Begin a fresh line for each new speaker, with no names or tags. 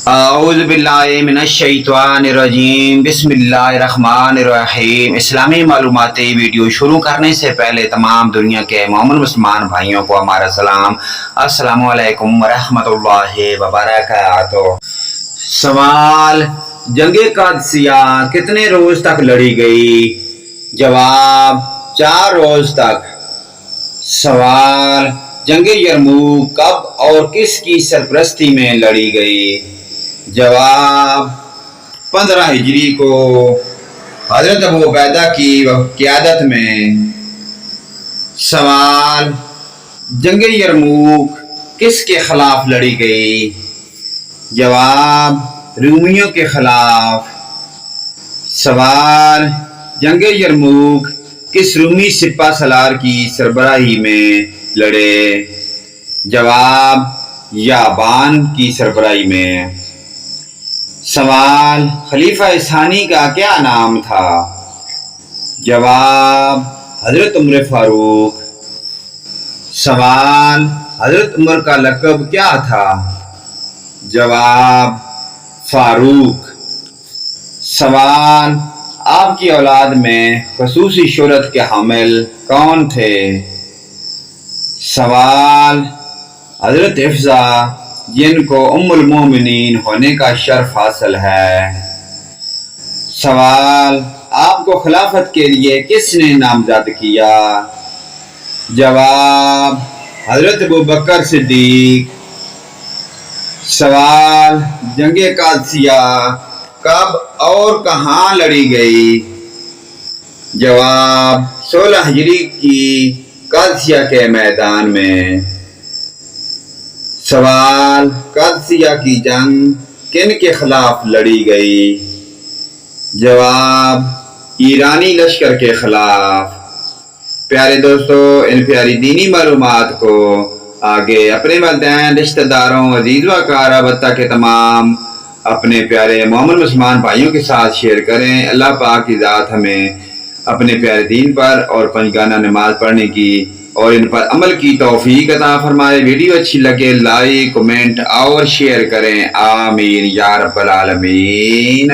اعوذ باللہ من الشیطان الرجیم، بسم اللہ الرحمن الرحیم۔ اسلامی معلوماتی ویڈیو شروع کرنے سے پہلے تمام دنیا کے مومن مسلمان بھائیوں کو ہمارا سلام، السلام علیکم ورحمۃ اللہ وبرکاتہ۔ سوال: جنگ قادسیہ کتنے روز تک لڑی گئی؟ جواب: 4 روز تک۔ سوال: جنگ یرموک کب اور کس کی سرپرستی میں لڑی گئی؟ جواب: 15 ہجری کو حضرت ابو عبیدہ کی قیادت میں۔ سوال: جنگ یرموک کس کے خلاف لڑی گئی؟ جواب: رومیوں کے خلاف۔ سوال: جنگ یرموک کس رومی سپہ سالار کی سربراہی میں لڑے؟ جواب: یابان کی سربراہی میں۔ سوال: خلیفہ ثانی کا کیا نام تھا؟ جواب: حضرت عمر فاروق۔ سوال: حضرت عمر کا لقب کیا تھا؟ جواب: فاروق۔ سوال: آپ کی اولاد میں خصوصی شہرت کے حامل کون تھے؟ سوال: حضرت حفصہ، جن کو ام المومنین ہونے کا شرف حاصل ہے۔ سوال: آپ کو خلافت کے لیے کس نے نامزد کیا؟ جواب: حضرت ابوبکر صدیق۔ سوال: جنگ قادسیہ کب اور کہاں لڑی گئی؟ جواب: 16 ہجری کی قادسیہ کے میدان میں۔ سوال: قادسیہ کی جنگ کن کے خلاف لڑی گئی؟ جواب: ایرانی لشکر کے خلاف۔ پیارے دوستو، ان پیاری دینی معلومات کو آگے اپنے والدین، رشتہ داروں، عزیز و اقارب کے تمام اپنے پیارے مومن مسلمان بھائیوں کے ساتھ شیئر کریں۔ اللہ پاک کی ذات ہمیں اپنے پیارے دین پر اور 5 گانہ نماز پڑھنے کی اور ان پر عمل کی توفیق عطا فرمائے۔ ویڈیو اچھی لگے لائک، کمنٹ اور شیئر کریں، آمین یا رب العالمین۔